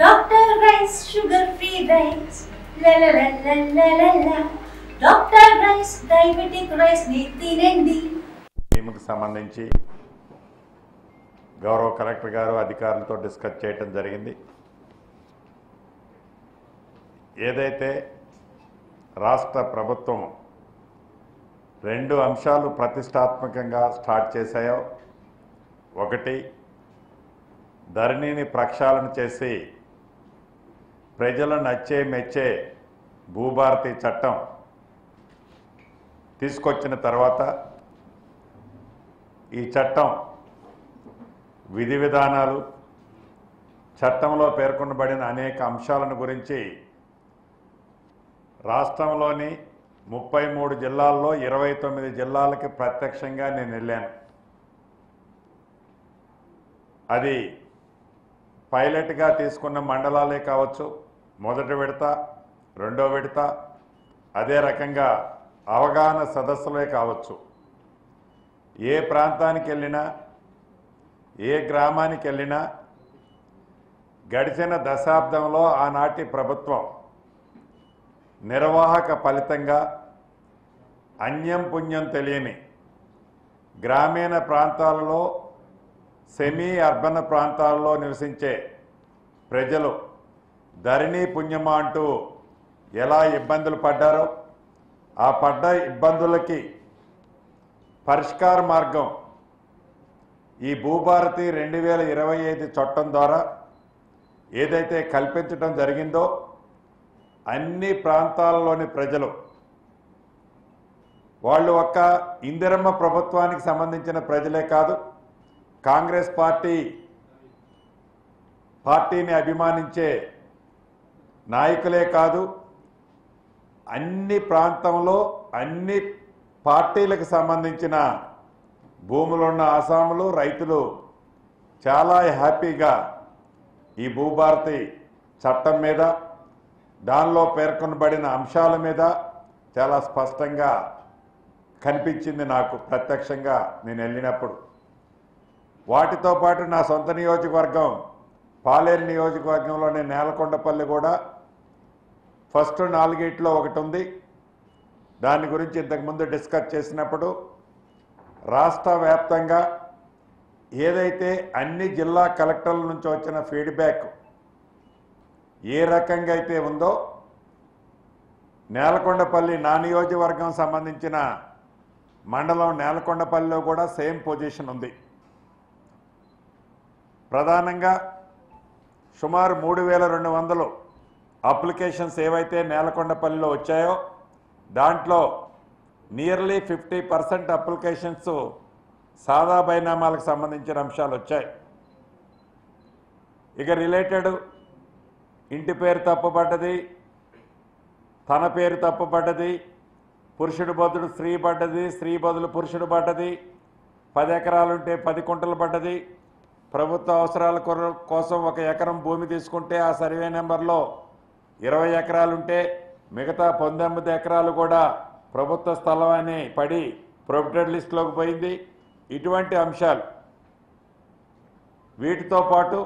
Doctor rice sugar free rice doctor rice diabetic rice ని తినండి. టీముకు సంబంధించి గౌరవ కలెక్టర్ గారు అధికారులతో డిస్కస్ చేయడం జరిగింది. ఏదైతే రాష్ట్ర ప్రభుత్వం 2 అంశాలు ప్రతిష్టాత్మకంగా స్టార్ట్ చేశాయో, ఒకటి ధరణిని ప్రక్షాళన చేసి ప్రజలను నచ్చే మెచ్చే భూభారతి చట్టం తీసుకొచ్చిన తర్వాత ఈ చట్టం విధి విధానాలు, చట్టంలో పేర్కొనబడిన అనేక అంశాలను గురించి రాష్ట్రంలోని 33 జిల్లాల్లో 29 జిల్లాలకి ప్రత్యక్షంగా నేను వెళ్ళాను. అది పైలట్గా తీసుకున్న మండలాలే కావచ్చు, మొదటి విడత, రెండో విడత, అదే రకంగా అవగాహన సదస్సులే కావచ్చు. ఏ ప్రాంతానికి వెళ్ళినా, ఏ గ్రామానికి వెళ్ళినా గడిచిన దశాబ్దంలో ఆనాటి ప్రభుత్వం నిర్వాహక ఫలితంగా అన్యం పుణ్యం తెలియని గ్రామీణ ప్రాంతాలలో, సెమీ అర్బన్ ప్రాంతాల్లో నివసించే ప్రజలు ధరణి పుణ్యమా అంటూ ఎలా ఇబ్బందులు పడ్డారో, ఆ పడ్డ ఇబ్బందులకి పరిష్కార మార్గం ఈ భూభారతి 2025 చట్టం ద్వారా ఏదైతే కల్పించడం జరిగిందో, అన్ని ప్రాంతాలలోని ప్రజలు వాళ్ళు ఒక్క ఇందిరమ్మ ప్రభుత్వానికి సంబంధించిన ప్రజలే కాదు, కాంగ్రెస్ పార్టీని అభిమానించే నాయకులే కాదు, అన్ని ప్రాంతంలో అన్ని పార్టీలకు సంబంధించిన భూములున్న ఆసాములు, రైతులు చాలా హ్యాపీగా ఈ భూభారతి చట్టం మీద, దానిలో పేర్కొనబడిన అంశాల మీద చాలా స్పష్టంగా కనిపించింది నాకు ప్రత్యక్షంగా నేను వెళ్ళినప్పుడు. వాటితో పాటు నా సొంత నియోజకవర్గం పాలేరు నియోజకవర్గంలోని నేలకొండపల్లి కూడా ఫస్ట్ 4 ఒకటి ఉంది. దాని గురించి ఇంతకుముందు డిస్కస్ చేసినప్పుడు రాష్ట్ర వ్యాప్తంగా ఏదైతే అన్ని జిల్లా కలెక్టర్ల నుంచి వచ్చిన ఫీడ్బ్యాక్ ఏ రకంగా అయితే ఉందో, నేలకొండపల్లి నా నియోజకవర్గం సంబంధించిన మండలం నేలకొండపల్లిలో కూడా సేమ్ పొజిషన్ ఉంది. ప్రధానంగా సుమారు 3200 అప్లికేషన్స్ ఏవైతే నేలకొండపల్లిలో వచ్చాయో, దాంట్లో నియర్లీ 50% అప్లికేషన్స్ సాదా బైనామాలకు సంబంధించిన అంశాలు వచ్చాయి. ఇక రిలేటెడ్ ఇంటి పేరు తప్పుపడ్డది, తన పేరు తప్పుపడ్డది, పురుషుడు బదులు స్త్రీ పడ్డది, స్త్రీ బదులు పురుషుడు పడ్డది, 10 ఎకరాలుంటే 10 కుంటలు పడ్డది, ప్రభుత్వ అవసరాల కోసం 1 ఎకరం భూమి తీసుకుంటే ఆ సర్వే నెంబర్లో 20 ఎకరాలుంటే మిగతా 19 ఎకరాలు కూడా ప్రభుత్వ స్థలం అని పడి ప్రొహిబిటెడ్ లిస్టులోకి పోయింది. ఇటువంటి అంశాలు, వీటితో పాటు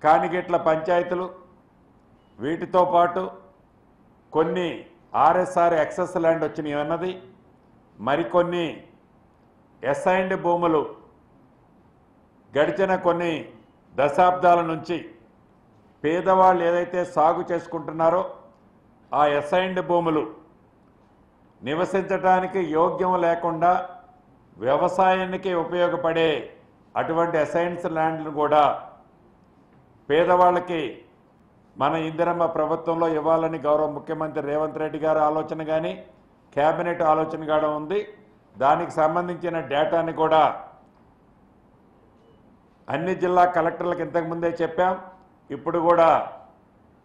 కానిగిట్ల పంచాయతీలు, వీటితో పాటు కొన్ని ఆర్ఎస్ఆర్ ఎక్సెస్ ల్యాండ్ వచ్చినాయి అన్నది, మరికొన్ని అసైన్డ్ భూములు గడిచిన కొన్ని దశాబ్దాల నుంచి పేదవాళ్ళు ఏదైతే సాగు చేసుకుంటున్నారో ఆ అసైన్డ్ భూములు నివసించడానికి యోగ్యం లేకుండా వ్యవసాయానికి ఉపయోగపడే అటువంటి అసైన్స్ ల్యాండ్లు కూడా పేదవాళ్ళకి మన ఇందిరమ్మ ప్రభుత్వంలో ఇవ్వాలని గౌరవ ముఖ్యమంత్రి రేవంత్ రెడ్డి గారి ఆలోచన కానీ కేబినెట్ ఆలోచన కూడా ఉంది. దానికి సంబంధించిన డేటాని కూడా అన్ని జిల్లా కలెక్టర్లకు ఇంతకుముందే చెప్పాం. ఇప్పుడు కూడా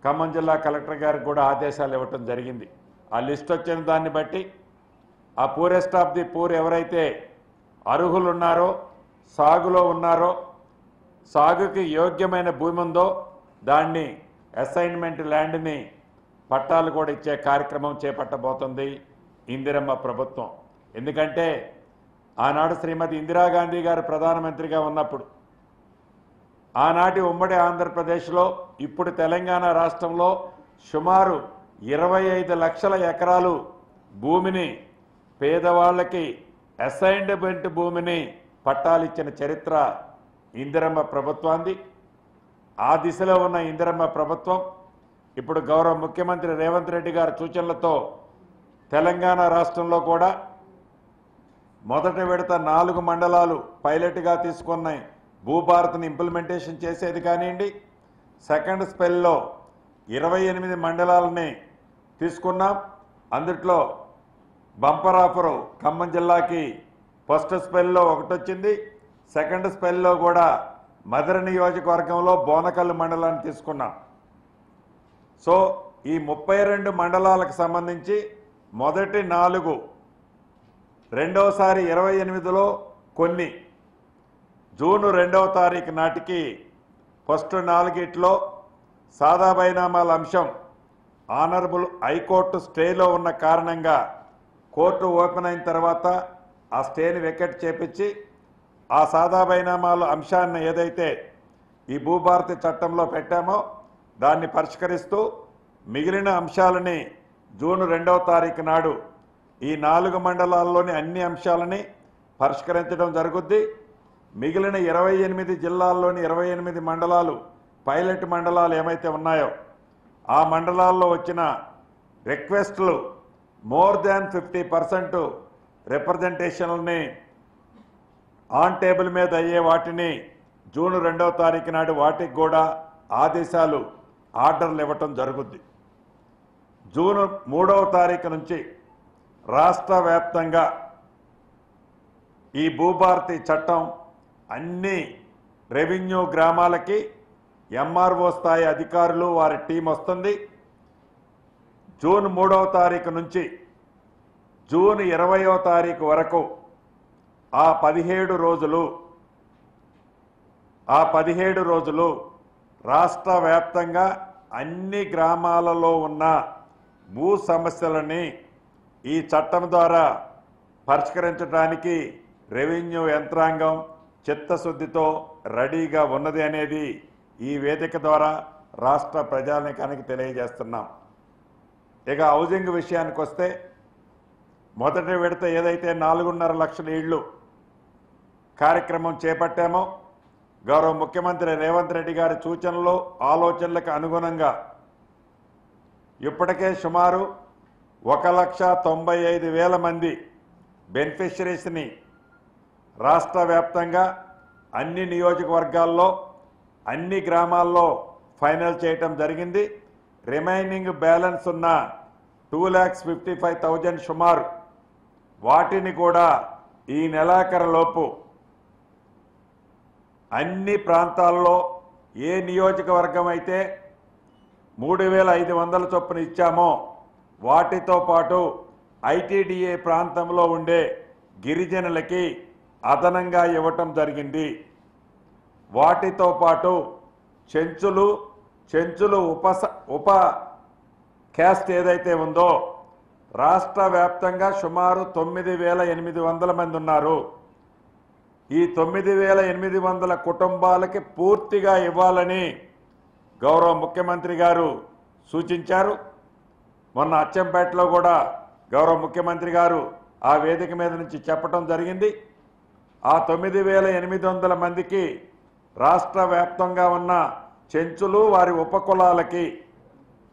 ఖమ్మం జిల్లా కలెక్టర్ గారికి కూడా ఆదేశాలు ఇవ్వటం జరిగింది. ఆ లిస్ట్ వచ్చిన దాన్ని బట్టి ఆ పూరెస్ట్ ఆఫ్ ది పూర్ ఎవరైతే అర్హులు ఉన్నారో, సాగులో ఉన్నారో, సాగుకి యోగ్యమైన భూమి ఉందో దాన్ని అసైన్మెంట్ ల్యాండ్ని పట్టాలు కూడా ఇచ్చే కార్యక్రమం చేపట్టబోతుంది ఇందిరమ్మ ప్రభుత్వం. ఎందుకంటే ఆనాడు శ్రీమతి ఇందిరాగాంధీ గారు ప్రధానమంత్రిగా ఉన్నప్పుడు ఆనాటి ఉమ్మడి ఆంధ్రప్రదేశ్లో ఇప్పుడు తెలంగాణ రాష్ట్రంలో సుమారు 25 లక్షల ఎకరాలు భూమిని పేదవాళ్ళకి అసైన్మెంట్ భూమిని పట్టాలిచ్చిన చరిత్ర ఇందిరమ్మ ప్రభుత్వాన్ని. ఆ దిశలో ఉన్న ఇందిరమ్మ ప్రభుత్వం ఇప్పుడు గౌరవ ముఖ్యమంత్రి రేవంత్ రెడ్డి గారి సూచనలతో తెలంగాణ రాష్ట్రంలో కూడా మొదటి విడత 4 మండలాలు పైలట్గా తీసుకున్న భూభారత్ని ఇంప్లిమెంటేషన్ చేసేది కానివ్వండి, సెకండ్ స్పెల్లో 28 మండలాలని తీసుకున్నాం. అందుట్లో బంపర్ ఆఫరు ఖమ్మం జిల్లాకి ఫస్ట్ స్పెల్లో ఒకటి వచ్చింది. సెకండ్ స్పెల్లో కూడా మధుర నియోజకవర్గంలో బోనకల్లు మండలాన్ని తీసుకున్నాం. సో ఈ 32 మండలాలకు సంబంధించి మొదటి 4, రెండవసారి 28లో కొన్ని, జూన్ 2వ తారీఖు నాటికి ఫస్ట్ 4గిట్లో సాదా బైనామాల అంశం ఆనరబుల్ హైకోర్టు స్టేలో ఉన్న కారణంగా కోర్టు ఓపెన్ అయిన తర్వాత ఆ స్టేని వెకెట్ చేపించి ఆ సాదా బైనామాల అంశాన్ని ఏదైతే ఈ భూభారతి చట్టంలో పెట్టామో దాన్ని పరిష్కరిస్తూ మిగిలిన అంశాలని జూన్ 2వ తారీఖు నాడు ఈ 4 మండలాల్లోని అన్ని అంశాలని పరిష్కరించడం జరుగుద్ది. మిగిలిన 28 జిల్లాల్లోని 28 మండలాలు పైలట్ మండలాలు ఏమైతే ఉన్నాయో ఆ మండలాల్లో వచ్చిన రిక్వెస్టులు మోర్ దాన్ 50% రిప్రజెంటేషన్ని ఆన్ టేబుల్ మీద అయ్యే వాటిని జూన్ 2వ తారీఖు నాడు వాటికి కూడా ఆదేశాలు ఆర్డర్లు ఇవ్వటం జరుగుద్ది. జూన్ 3వ తారీఖు నుంచి రాష్ట్ర వ్యాప్తంగా ఈ భూభారతి చట్టం అన్ని రెవెన్యూ గ్రామాలకి ఎంఆర్ఓ స్థాయి అధికారులు వారి టీం వస్తుంది. జూన్ 3వ తారీఖు నుంచి జూన్ 20వ తారీఖు వరకు ఆ 17 రోజులు రాష్ట్ర వ్యాప్తంగా అన్ని గ్రామాలలో ఉన్న భూ సమస్యలని ఈ చట్టం ద్వారా పరిష్కరించడానికి రెవెన్యూ యంత్రాంగం చిత్తశుద్ధితో రెడీగా ఉన్నది అనేది ఈ వేదిక ద్వారా రాష్ట్ర ప్రజానీకానికి తెలియజేస్తున్నాం. ఇక హౌసింగ్ విషయానికి వస్తే మొదటి విడత ఏదైతే 4.5 లక్షల ఇళ్ళు కార్యక్రమం చేపట్టామో గౌరవ ముఖ్యమంత్రి రేవంత్ రెడ్డి గారి సూచనలు ఆలోచనలకు అనుగుణంగా ఇప్పటికే సుమారు 1,95,000 మంది బెనిఫిషరీస్ని రాష్ట్ర వ్యాప్తంగా అన్ని నియోజకవర్గాల్లో అన్ని గ్రామాల్లో ఫైనల్ చేయటం జరిగింది. రిమైనింగ్ బ్యాలెన్స్ ఉన్న 2,55,000 సుమారు వాటిని కూడా ఈ నెలాఖరులోపు అన్ని ప్రాంతాల్లో ఏ నియోజకవర్గం అయితే 3,500 చొప్పున ఇచ్చామో వాటితో పాటు ఐటీడీఏ ప్రాంతంలో ఉండే గిరిజనులకి అదనంగా ఇవ్వటం జరిగింది. వాటితో పాటు చెంచులు ఉప క్యాస్ట్ ఏదైతే ఉందో రాష్ట్ర వ్యాప్తంగా సుమారు 9,800 మంది ఉన్నారు. ఈ 9,800 కుటుంబాలకి పూర్తిగా ఇవ్వాలని గౌరవ ముఖ్యమంత్రి గారు సూచించారు. మొన్న అచ్చంపేటలో కూడా గౌరవ ముఖ్యమంత్రి గారు ఆ వేదిక మీద నుంచి చెప్పడం జరిగింది. ఆ 9,800 మందికి రాష్ట్ర వ్యాప్తంగా ఉన్న చెంచులు వారి ఉపకులాలకి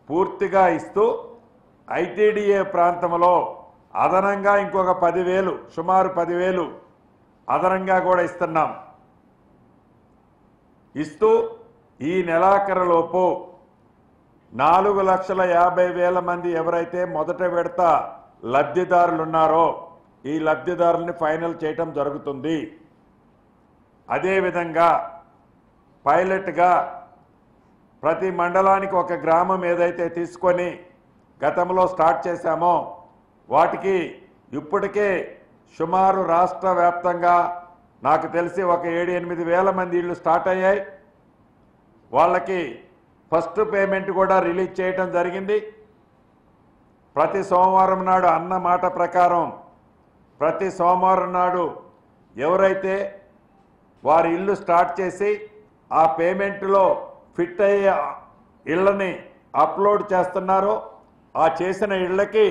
పూర్తిగా ఇస్తూ ఐటీడీఏ ప్రాంతంలో అదనంగా ఇంకొక 10,000 సుమారు 10,000 అదనంగా కూడా ఇస్తూ ఈ నెలాఖరులోపు 4,50,000 మంది ఎవరైతే మొదట విడత లబ్ధిదారులు ఉన్నారో ఈ లబ్ధిదారుల్ని ఫైనల్ చేయటం జరుగుతుంది. అదేవిధంగా పైలట్గా ప్రతి మండలానికి ఒక గ్రామం ఏదైతే తీసుకొని గతంలో స్టార్ట్ చేశామో వాటికి ఇప్పటికే సుమారు రాష్ట్ర వ్యాప్తంగా నాకు తెలిసి ఒక 7-8 వేల మంది ఇళ్ళు స్టార్ట్ అయ్యాయి. వాళ్ళకి ఫస్ట్ పేమెంట్ కూడా రిలీజ్ చేయటం జరిగింది. ప్రతి సోమవారం నాడు అన్న మాట ప్రకారం ప్రతి సోమవారం నాడు ఎవరైతే వారి ఇల్లు స్టార్ట్ చేసి ఆ పేమెంట్లో ఫిట్ అయ్యే ఇళ్ళని అప్లోడ్ చేస్తున్నారో ఆ చేసిన ఇళ్ళకి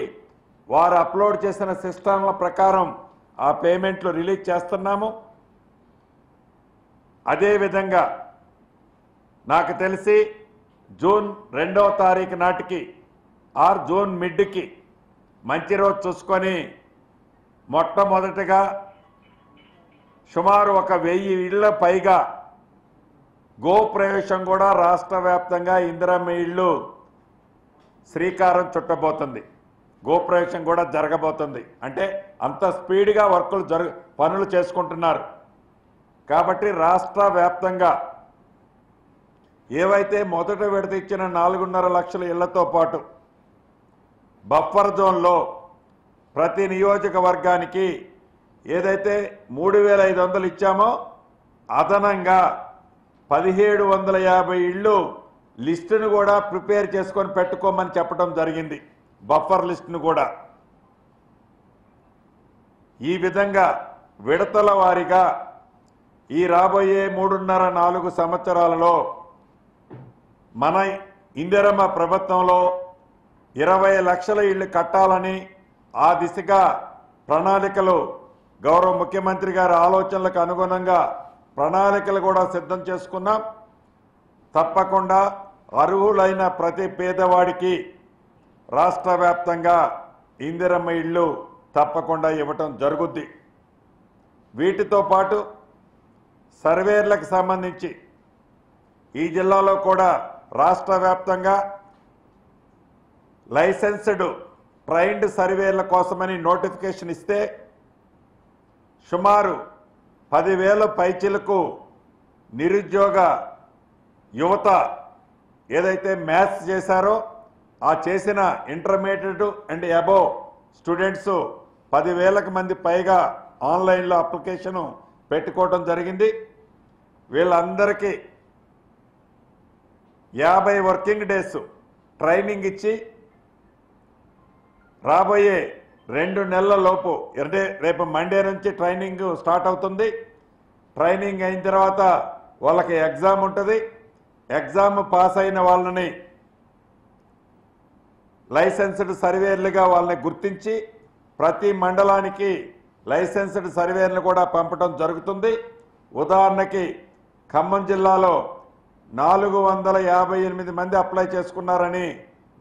వారు అప్లోడ్ చేసిన సిస్టమ్ల ప్రకారం ఆ పేమెంట్లు రిలీజ్ చేస్తున్నాము. అదేవిధంగా నాకు తెలిసి జూన్ 2వ తారీఖు నాటికి ఆర్ జూన్ మిడ్కి మంచి రోజు చూసుకొని మొట్టమొదటిగా సుమారు 1000 ఇళ్ల పైగా గోప్రవేశం కూడా రాష్ట్ర వ్యాప్తంగా ఇందిరమ్మ ఇళ్ళు శ్రీకారం చుట్టబోతుంది. గోప్రవేశం కూడా జరగబోతుంది. అంటే అంత స్పీడ్గా పనులు చేసుకుంటున్నారు. కాబట్టి రాష్ట్ర వ్యాప్తంగా ఏవైతే మొదట విడత ఇచ్చిన 4.5 లక్షల ఇళ్లతో పాటు బఫర్ జోన్లో ప్రతి నియోజకవర్గానికి ఏదైతే 3,500 ఇచ్చామో అదనంగా 1,750 ఇళ్ళు లిస్టును కూడా ప్రిపేర్ చేసుకొని పెట్టుకోమని చెప్పడం జరిగింది. బఫర్ లిస్టును కూడా ఈ విధంగా విడతల వారీగా ఈ రాబోయే 3.5-4 సంవత్సరాలలో మన ఇందిరమ్మ ప్రభుత్వంలో 20 లక్షల ఇళ్ళు కట్టాలని ఆ దిశగా ప్రణాళికలు గౌరవ ముఖ్యమంత్రి గారి ఆలోచనలకు అనుగుణంగా ప్రణాళికలు కూడా సిద్ధం చేసుకున్నాం. తప్పకుండా అర్హులైన ప్రతి పేదవాడికి రాష్ట్ర వ్యాప్తంగా ఇందిరమ్మ ఇళ్ళు తప్పకుండా ఇవ్వటం జరుగుద్ది. వీటితో పాటు సర్వేర్లకు సంబంధించి ఈ జిల్లాలో కూడా రాష్ట్ర వ్యాప్తంగా లైసెన్స్డ్ ట్రైన్డ్ సర్వేర్ల కోసమని నోటిఫికేషన్ ఇస్తే సుమారు 10,000 పైచిలకు నిరుద్యోగ యువత ఏదైతే మ్యాథ్స్ చేశారో ఆ చేసిన ఇంటర్మీడియట్ అండ్ అబోవ్ స్టూడెంట్స్ 10,000 మంది పైగా ఆన్లైన్లో అప్లికేషన్ పెట్టుకోవడం జరిగింది. వీళ్ళందరికీ 50 వర్కింగ్ డేస్ ట్రైనింగ్ ఇచ్చి రాబోయే 2 నెలల లోపు అంటే రేపు మండే నుంచి ట్రైనింగ్ స్టార్ట్ అవుతుంది. ట్రైనింగ్ అయిన తర్వాత వాళ్ళకి ఎగ్జామ్ ఉంటుంది. ఎగ్జామ్ పాస్ అయిన వాళ్ళని లైసెన్స్డ్ సర్వేర్లుగా వాళ్ళని గుర్తించి ప్రతి మండలానికి లైసెన్స్డ్ సర్వేర్లు కూడా పంపడం జరుగుతుంది. ఉదాహరణకి ఖమ్మం జిల్లాలో 458 మంది అప్లై చేసుకున్నారని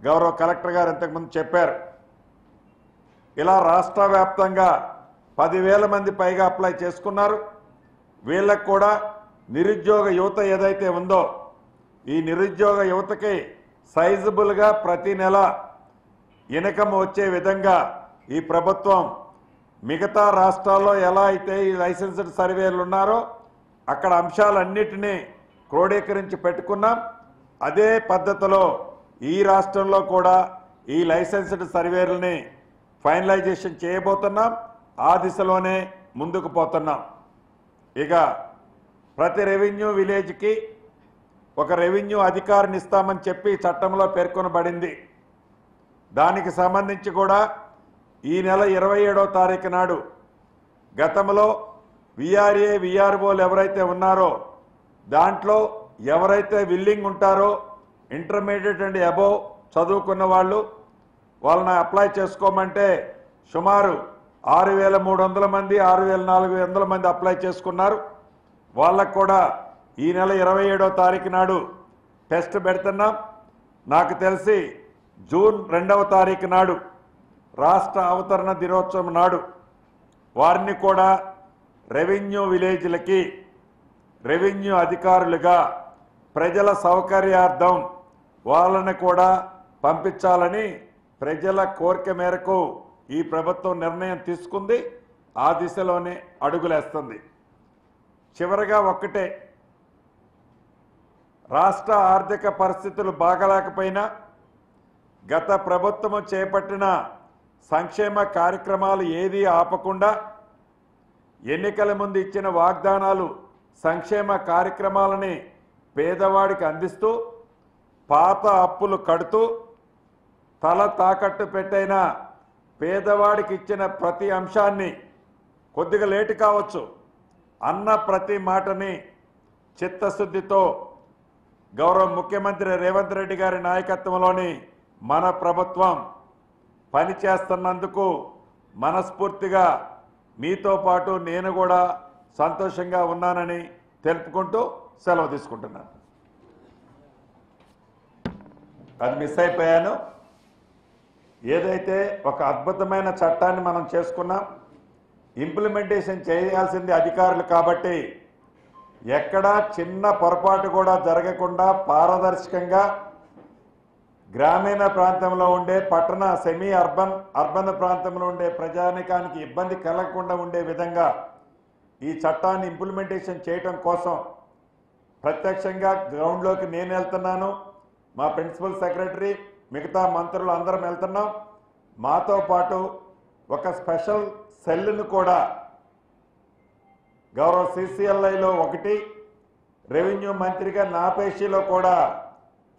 గౌరవ కలెక్టర్ గారు ఇంతకుముందు చెప్పారు. ఇలా రాష్ట్ర వ్యాప్తంగా 10,000 మంది పైగా అప్లై చేసుకున్నారు. వీళ్ళకు కూడా నిరుద్యోగ యువత ఏదైతే ఉందో ఈ నిరుద్యోగ యువతకి సైజబుల్గా ప్రతి నెల ఇన్కమ్ వచ్చే విధంగా ఈ ప్రభుత్వం మిగతా రాష్ట్రాల్లో ఎలా అయితే ఈ లైసెన్స్డ్ సర్వేలు ఉన్నారో అక్కడ అంశాలన్నిటినీ క్రోడీకరించి పెట్టుకున్నాం. అదే పద్ధతిలో ఈ రాష్ట్రంలో కూడా ఈ లైసెన్స్డ్ సర్వేలని ఫైనలైజేషన్ చేయబోతున్నాం. ఆ దిశలోనే ముందుకు పోతున్నాం. ఇక ప్రతి రెవెన్యూ విలేజ్కి ఒక రెవెన్యూ అధికారిని ఇస్తామని చెప్పి చట్టంలో పేర్కొనబడింది. దానికి సంబంధించి కూడా ఈ నెల 27వ తారీఖు నాడు గతంలో విఆర్ఏ విఆర్ఓలు ఎవరైతే ఉన్నారో దాంట్లో ఎవరైతే విల్లింగ్ ఉంటారో ఇంటర్మీడియట్ అండ్ అబోవ్ చదువుకున్న వాళ్ళని అప్లై చేసుకోమంటే సుమారు 6,300 మంది 6,400 మంది అప్లై చేసుకున్నారు. వాళ్ళకు కూడా ఈ నెల 27వ తారీఖు నాడు టెస్ట్ పెడుతున్నాం. నాకు తెలిసి జూన్ 2వ తారీఖు నాడు రాష్ట్ర అవతరణ దినోత్సవం నాడు వారిని కూడా రెవెన్యూ విలేజ్లకి రెవెన్యూ అధికారులుగా ప్రజల సౌకర్యార్థం వాళ్ళని కూడా పంపించాలని ప్రజల కోరిక మేరకు ఈ ప్రభుత్వం నిర్ణయం తీసుకుంది. ఆ దిశలోనే అడుగులేస్తుంది. చివరగా ఒక్కటే, రాష్ట్ర ఆర్థిక పరిస్థితులు బాగలేకపోయినా గత ప్రభుత్వం చేపట్టిన సంక్షేమ కార్యక్రమాలు ఏదీ ఆపకుండా ఎన్నికల ముందు ఇచ్చిన వాగ్దానాలు సంక్షేమ కార్యక్రమాలని పేదవాడికి అందిస్తూ పాత అప్పులు కడుతూ తల తాకట్టు పెట్టైన పేదవాడికి ఇచ్చిన ప్రతి అంశాన్ని కొద్దిగా లేటు కావచ్చు అన్న ప్రతి మాటని చిత్తశుద్ధితో గౌరవ ముఖ్యమంత్రి రేవంత్ రెడ్డి గారి నాయకత్వంలోని మన ప్రభుత్వం పనిచేస్తున్నందుకు మనస్ఫూర్తిగా మీతో పాటు నేను కూడా సంతోషంగా ఉన్నానని తెలుపుకుంటూ సెలవు తీసుకుంటున్నాను. అది మిస్ అయిపోయాను. ఏదైతే ఒక అద్భుతమైన చట్టాన్ని మనం చేసుకున్నాం, ఇంప్లిమెంటేషన్ చేయాల్సింది అధికారులు కాబట్టి ఎక్కడా చిన్న పొరపాటు కూడా జరగకుండా పారదర్శకంగా గ్రామీణ ప్రాంతంలో ఉండే పట్టణ సెమీ అర్బన్ ప్రాంతంలో ఉండే ప్రజానికానికి ఇబ్బంది కలగకుండా ఉండే విధంగా ఈ చట్టాన్ని ఇంప్లిమెంటేషన్ చేయటం కోసం ప్రత్యక్షంగా గ్రౌండ్లోకి నేను వెళ్తున్నాను, మా ప్రిన్సిపల్ సెక్రటరీ, మిగతా మంత్రులు అందరం వెళ్తున్నాం. మాతో పాటు ఒక స్పెషల్ సెల్ను కూడా గౌరవ CCLIలో ఒకటి, రెవెన్యూ మంత్రిగా నా పేషీలో కూడా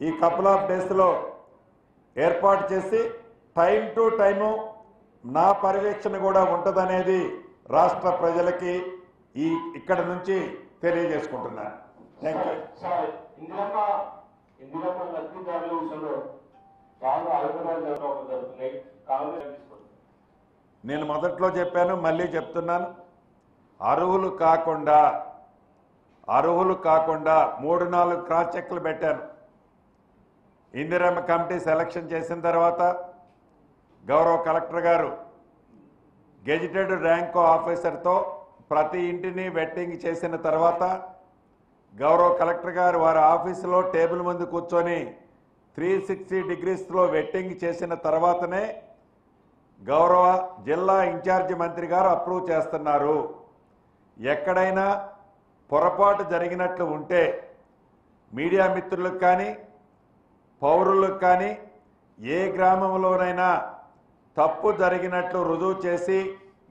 ఈ కపుల్ ఆఫ్ డేస్లో ఏర్పాటు చేసి టైం టు టైము నా పర్యవేక్షణ కూడా ఉంటుందనేది రాష్ట్ర ప్రజలకి ఇక్కడ నుంచి తెలియజేసుకుంటున్నాను. Thank you. నేను మొదట్లో చెప్పాను, మళ్ళీ చెప్తున్నాను, అర్హులు కాకుండా 3-4 క్రాస్ చెక్లు పెట్టాను. ఇందిరమ్మ కమిటీ సెలక్షన్ చేసిన తర్వాత గౌరవ కలెక్టర్ గారు గెజిటెడ్ ర్యాంక్ ఆఫీసర్తో ప్రతి ఇంటిని వెట్టింగ్ చేసిన తర్వాత గౌరవ కలెక్టర్ గారు వారి ఆఫీసులో టేబుల్ ముందు కూర్చొని 360 డిగ్రీస్లో వెట్టింగ్ చేసిన తర్వాతనే గౌరవ జిల్లా ఇన్ఛార్జి మంత్రి గారు అప్రూవ్ చేస్తున్నారు. ఎక్కడైనా పొరపాటు జరిగినట్లు ఉంటే మీడియా మిత్రులకు కానీ పౌరులకు కానీ ఏ గ్రామంలోనైనా తప్పు జరిగినట్లు రుజువు చేసి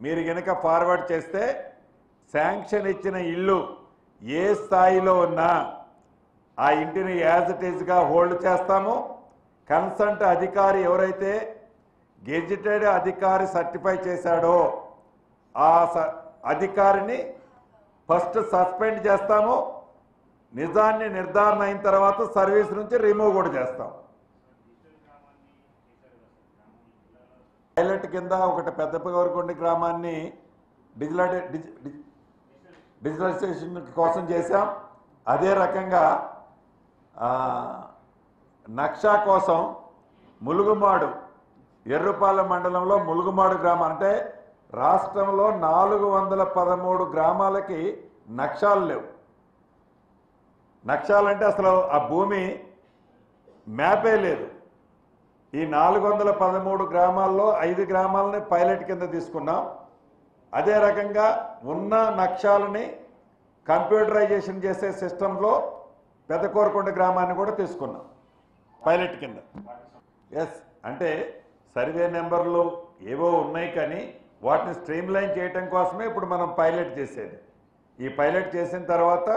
మీరు గనక ఫార్వర్డ్ చేస్తే శాంక్షన్ ఇచ్చిన ఇల్లు ఏ స్థాయిలో ఉన్నా ఆ ఇంటిని యాజ్ ఇట్ ఈజ్గా హోల్డ్ చేస్తాము. కన్సర్ట్ అధికారి ఎవరైతే గెజిటెడ్ అధికారి సర్టిఫై చేశాడో ఆ అధికారిని ఫస్ట్ సస్పెండ్ చేస్తాము. నిజాన్ని నిర్ధారణ అయిన తర్వాత సర్వీస్ నుంచి రిమూవ్ కూడా చేస్తాం. పైలట్ కింద ఒకటి పెద్దపగవరకొండ గ్రామాన్ని డిజిటలైజేషన్ కోసం చేశాం. అదే రకంగా నక్షా కోసం ములుగుమాడు ఎర్రుపాలెం మండలంలో ములుగుమాడు గ్రామం అంటే రాష్ట్రంలో 413 గ్రామాలకి నక్షాలు లేవు. నక్షాలంటే అసలు ఆ భూమి మ్యాపే లేదు. ఈ 413 గ్రామాల్లో 5 గ్రామాలని పైలట్ కింద తీసుకున్నాం. అదే రకంగా ఉన్న నక్షాలని కంప్యూటరైజేషన్ చేసే సిస్టంలో పెద్దకోరకొండ గ్రామాన్ని కూడా తీసుకున్నాం పైలట్ కింద. ఎస్ అంటే సర్వే నెంబర్లు ఏవో ఉన్నాయి కానీ వాటిని స్ట్రీమ్లైన్ చేయడం కోసమే ఇప్పుడు మనం పైలట్ చేసేది. ఈ పైలట్ చేసిన తర్వాత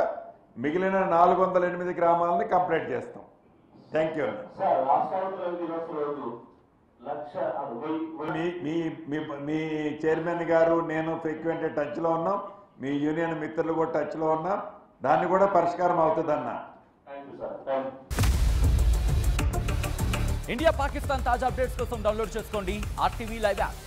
మిగిలిన 408 గ్రామాలని కంప్లీట్ చేస్తాం. Thank you. మీ చైర్మన్ గారు నేను ఫ్రీక్వెంట్ టచ్లో ఉన్నాం, మీ యూనియన్ మిత్రులు కూడా టచ్లో ఉన్నాం. దాన్ని కూడా పరిష్కారం అవుతుందన్న. ఇండియా పాకిస్తాన్ తాజా అప్డేట్స్ కోసం డౌన్లోడ్ చేసుకోండి RTV లైవ్ యాప్.